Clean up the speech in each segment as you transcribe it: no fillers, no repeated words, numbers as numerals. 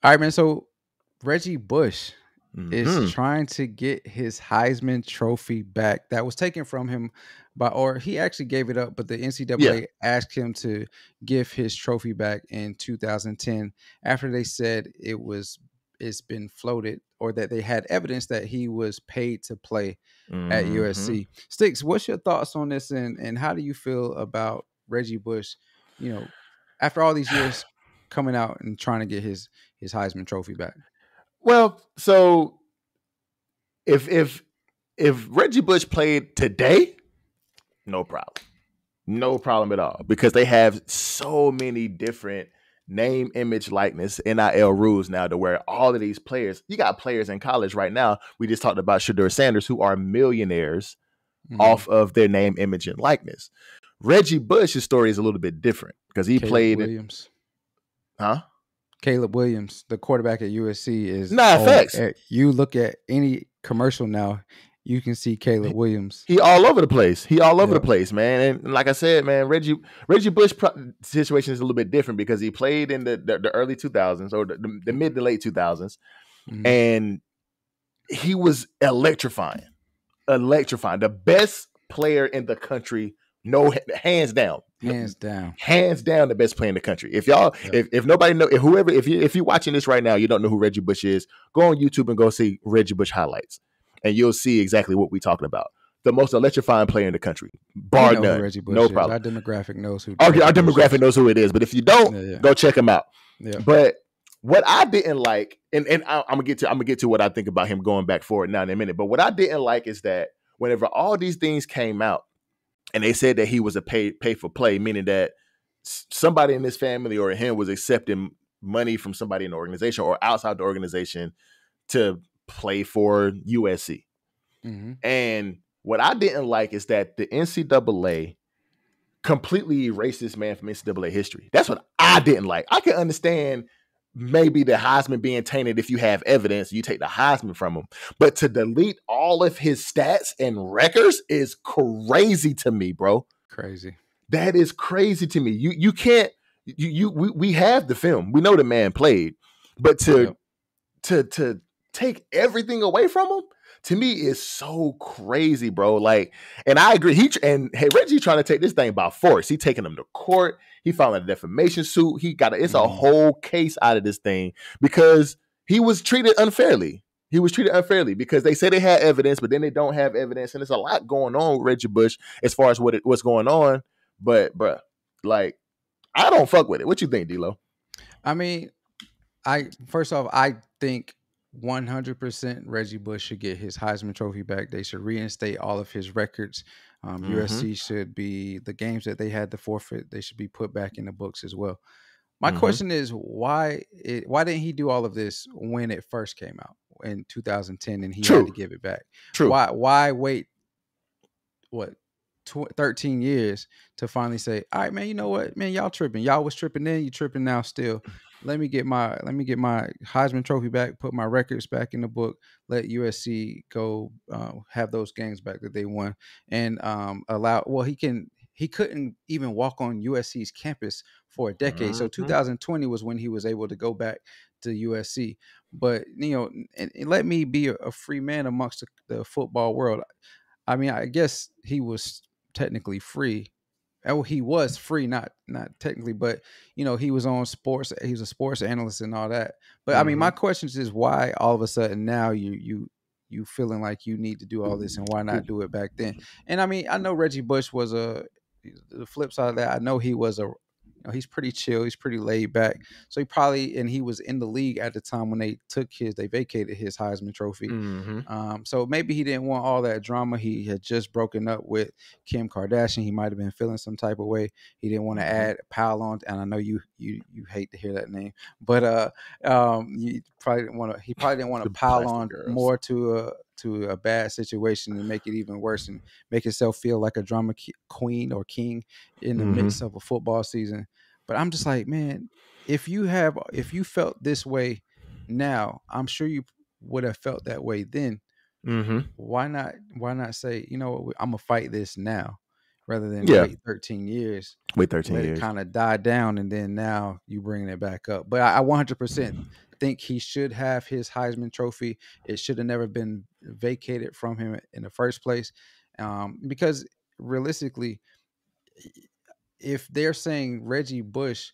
All right, man. So Reggie Bush is Hmm. trying to get his Heisman Trophy back. That was taken from him or he actually gave it up, but the Yeah. NCAA asked him to give his trophy back in 2010 after they said it's been floated or that they had evidence that he was paid to play at Hmm. USC. Sticks, what's your thoughts on this and how do you feel about Reggie Bush, you know, after all these years coming out and trying to get his Heisman Trophy back? Well, so if if Reggie Bush played today, no problem. No problem at all because they have so many different name, image, likeness, NIL rules now to where all of these players, you got players in college right now. We just talked about Shedeur Sanders, who are millionaires Mhm. off of their name, image, and likeness. Reggie Bush's story is a little bit different because he Caleb played, Williams. huh? Caleb Williams, the quarterback at USC, is Nah, facts. you look at any commercial now, you can see Caleb Williams. He all over the place. He all over the Yep. place, man. And like I said, man, Reggie Bush situation is a little bit different because he played in the early 2000s or the mid to late 2000s, Mhm. and he was electrifying, electrifying. The best player in the country, no hands down, Hands down. hands down, the best player in the country. If y'all, Yep. if nobody know, if you're watching this right now, you don't know who Reggie Bush is, go on YouTube and go see Reggie Bush highlights, and you'll see exactly what we're talking about. The most electrifying player in the country, We bar know who none, Reggie no Bush is. problem. Our demographic knows who Our Reggie Bush demographic is. knows who it is, but if you don't, Yeah. go check him out. Yeah. But what I didn't like, and I'm gonna get to what I think about him going back forward now in a minute. But what I didn't like is that whenever all these things came out, and they said that he was a pay for play, meaning that somebody in his family or him was accepting money from somebody in the organization or outside the organization to play for USC. Mm-hmm. And what I didn't like is that the NCAA completely erased this man from NCAA history. That's what I didn't like. I can understand maybe the Heisman being tainted if you have evidence, you take the Heisman from him. But to delete all of his stats and records is crazy to me, bro. Crazy. That is crazy to me. You can't we have the film. We know the man played, but to take everything away from him to me is so crazy, bro. Like, and I agree. Reggie trying to take this thing by force. He taking him to court. He filing a defamation suit. It's a whole case out of this thing because he was treated unfairly. He was treated unfairly because they say they had evidence, but then they don't have evidence, and there's a lot going on with Reggie Bush as far as what's going on. But, bruh, like, I don't fuck with it. What you think, D-Lo? I mean, first off, I think 100% Reggie Bush should get his Heisman Trophy back. They should reinstate all of his records. USC should be the games that they had to forfeit. They should be put back in the books as well. My question is why didn't he do all of this when it first came out in 2010 and he had to give it back? True. Why wait? What? 13 years to finally say, all right, man, you know what, man, y'all tripping. Y'all was tripping then, you tripping now still. Let me get my Heisman Trophy back, put my records back in the book, let USC go have those games back that they won, and he couldn't even walk on USC's campus for a decade. So 2020 was when he was able to go back to USC. But and let me be a free man amongst the football world. I mean, I guess he was technically free. Oh, he was free, not technically, but he was on sports. He was a sports analyst and all that. But I mean, my question is why all of a sudden now you feeling like you need to do all this and why not do it back then? And I mean, I know Reggie Bush was the flip side of that. I know he was he's pretty chill. He's pretty laid back. So he was in the league at the time when they vacated his Heisman Trophy. So maybe he didn't want all that drama. He had just broken up with Kim Kardashian. He might have been feeling some type of way. He didn't want to add pile on. And I know you hate to hear that name, but he probably didn't want to pile on more to a bad situation and make it even worse and make himself feel like a drama queen or king in the midst of a football season. But I'm just like, man, if you felt this way now, I'm sure you would have felt that way then. Why not say, I'm gonna fight this now rather than wait 13 years. Wait 13 years. It kind of die down and then now you bringing it back up. But I 100% think he should have his Heisman Trophy. It should have never been vacated from him in the first place, because realistically, if they're saying Reggie Bush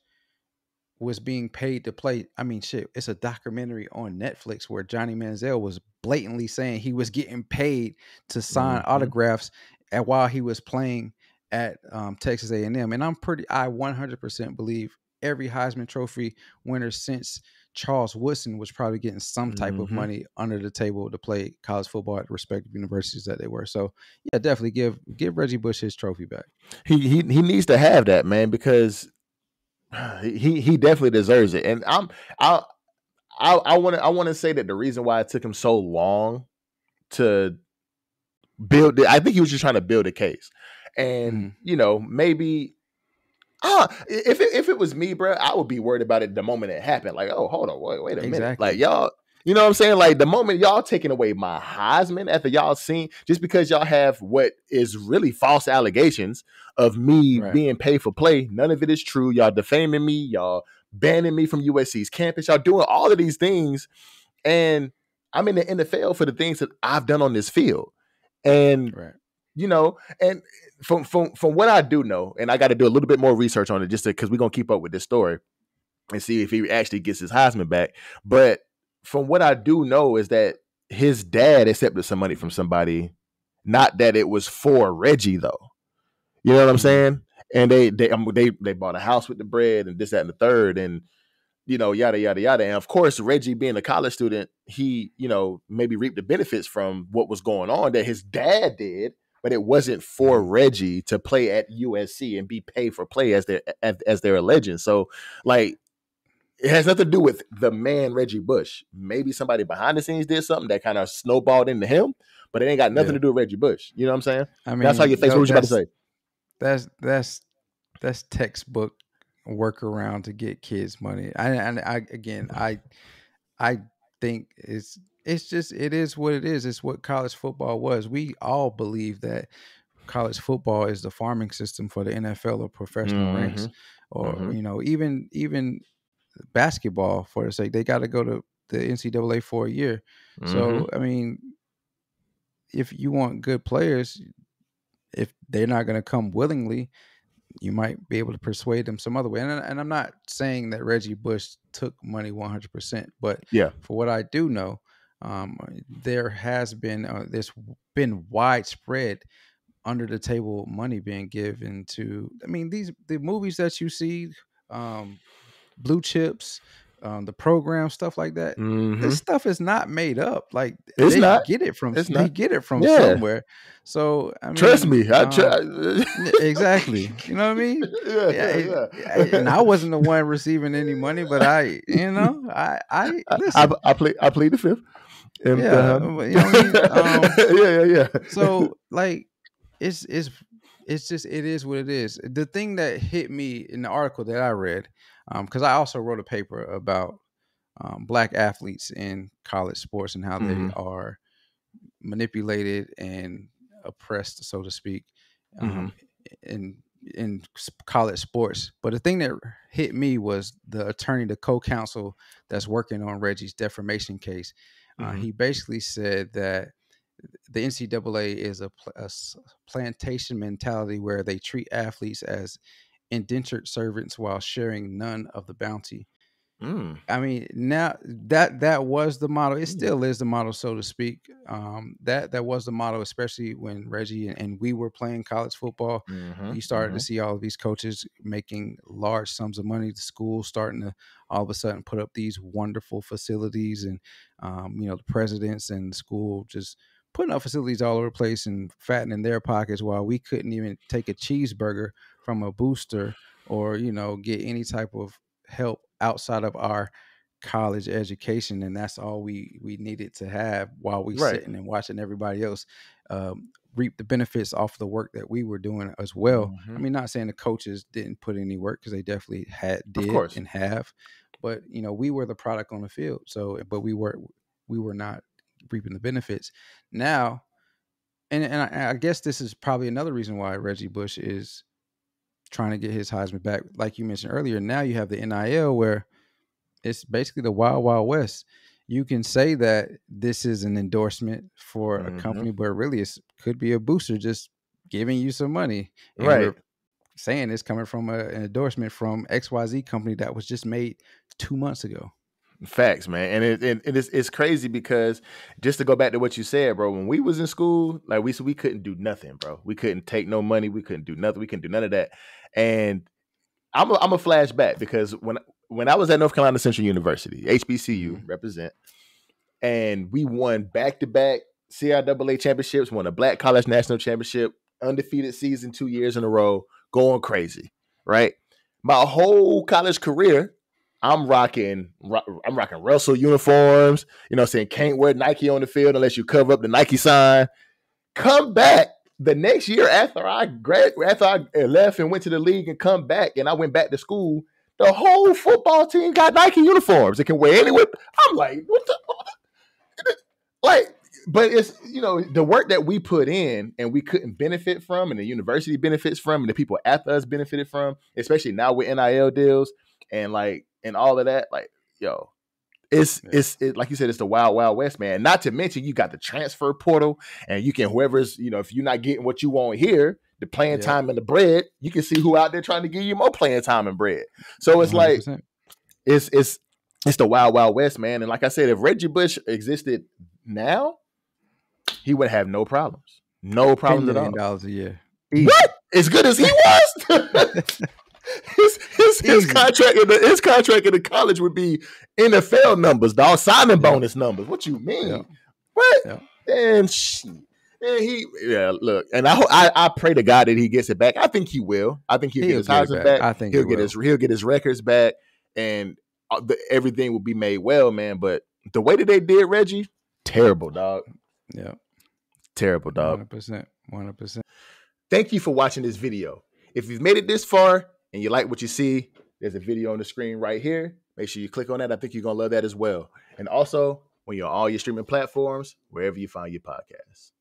was being paid to play, I mean, shit, it's a documentary on Netflix where Johnny Manziel was blatantly saying he was getting paid to sign Mm-hmm. autographs while he was playing at Texas A&M. And I 100% believe every Heisman Trophy winner since Charles Woodson was probably getting some type of Mm-hmm. money under the table to play college football at the respective universities that they were. So yeah, definitely give Reggie Bush his trophy back. He needs to have that, man, because he definitely deserves it. And I want to say that the reason why it took him so long to build it, I think he was just trying to build a case. And maybe if it was me, bro, I would be worried about it the moment it happened. Like, oh, hold on, wait a minute. Like, y'all, you know what I'm saying? Like, the moment y'all taking away my Heisman after y'all seen, just because y'all have what is really false allegations of me being paid for play, none of it is true. Y'all defaming me, y'all banning me from USC's campus, y'all doing all of these things. And I'm in the NFL for the things that I've done on this field. And and from what I do know, and I got to do a little bit more research on it just because we're gonna keep up with this story and see if he actually gets his Heisman back. But from what I do know is that his dad accepted some money from somebody, not that it was for Reggie though. You know what I'm saying? And they bought a house with the bread and this, that, and the third, and yada yada yada. And of course, Reggie being a college student, he maybe reaped the benefits from what was going on that his dad did. But it wasn't for Reggie to play at USC and be paid for play as they're alleging. So, like, it has nothing to do with the man Reggie Bush. Maybe somebody behind the scenes did something that kind of snowballed into him, but it ain't got nothing to do with Reggie Bush. You know what I'm saying? I mean, that's how you face. What was you about to say? That's textbook workaround to get kids money. I think it's just, it is what it is. It's what college football was. We all believe that college football is the farming system for the NFL or professional ranks, or even basketball, for the sake they got to go to the NCAA for a year. So I mean, if you want good players, if they're not going to come willingly, you might be able to persuade them some other way. And I'm not saying that Reggie Bush took money 100%, but for what I do know, there has been there's been widespread under the table money being given to. I mean, the movies that you see, Blue Chips, the program, stuff like that. This stuff is not made up. Like, they get it from somewhere. So I mean, trust me, I try. Exactly. You know what I mean? And I wasn't the one receiving any money, but I listen. I plead the fifth. And, you know what I mean? Yeah. So, like, it's just, it is what it is. The thing that hit me in the article that I read, because I also wrote a paper about black athletes in college sports and how they are manipulated and oppressed, so to speak, in college sports. But the thing that hit me was the attorney, the co-counsel that's working on Reggie's defamation case. He basically said that the NCAA is a plantation mentality where they treat athletes as indentured servants while sharing none of the bounty. I mean, now that was the model. It still is the model, so to speak. That was the model, especially when Reggie and we were playing college football. You started to see all of these coaches making large sums of money. The school starting to all of a sudden put up these wonderful facilities, and the presidents and the school just putting up facilities all over the place and fattening their pockets, while we couldn't even take a cheeseburger from a booster or get any type of help outside of our college education. And that's all we needed to have, while we sitting and watching everybody else reap the benefits off the work that we were doing as well. I mean, not saying the coaches didn't put any work, because they definitely did and have, but we were the product on the field. So, but we were not reaping the benefits now. And I guess this is probably another reason why Reggie Bush is trying to get his Heisman back. Like you mentioned earlier, now you have the NIL, where it's basically the wild, wild west. You can say that this is an endorsement for a company, but really it could be a booster just giving you some money. And we're saying it's coming from an endorsement from XYZ company that was just made 2 months ago. Facts, man. And it's crazy because just to go back to what you said, bro, when we was in school, like we couldn't do nothing, bro. We couldn't take no money. We couldn't do nothing. We couldn't do none of that. And I'm a flashback because when I was at North Carolina Central University, HBCU represent, and we won back-to-back CIAA championships, won a Black College National Championship, undefeated season 2 years in a row, going crazy, right? My whole college career, I'm rocking Russell uniforms, you know what I'm saying? Can't wear Nike on the field unless you cover up the Nike sign. Come back the next year after I left and went to the league and come back and I went back to school, the whole football team got Nike uniforms. It can wear anywhere. I'm like, what the? Like, but it's, you know, the work that we put in and we couldn't benefit from, and the university benefits from, and the people after us benefited from, especially now with NIL deals and all of that. Like, yo, it's like you said, it's the wild, wild west, man. Not to mention you got the transfer portal, and you can, whoever's, you know, if you're not getting what you want here, the playing time and the bread, you can see who out there trying to give you more playing time and bread. So it's 100%. Like it's the wild, wild west, man. And like I said, if Reggie Bush existed now, he would have no problems. No problems at all. $10 million a year. Easy. What? As good as he was? his contract in the college would be NFL numbers, dog, signing bonus numbers. What you mean? Yeah. What? Yeah. And look, and I pray to God that he gets it back. I think he will. I think he'll get his Heisman back. I think he'll get his records back, and everything will be made well, man. But the way that they did Reggie, terrible, dog. Yeah, terrible, dog. 100%. Thank you for watching this video. If you've made it this far and you like what you see, there's a video on the screen right here. Make sure you click on that. I think you're gonna love that as well. And also, when you're on all your streaming platforms, wherever you find your podcasts.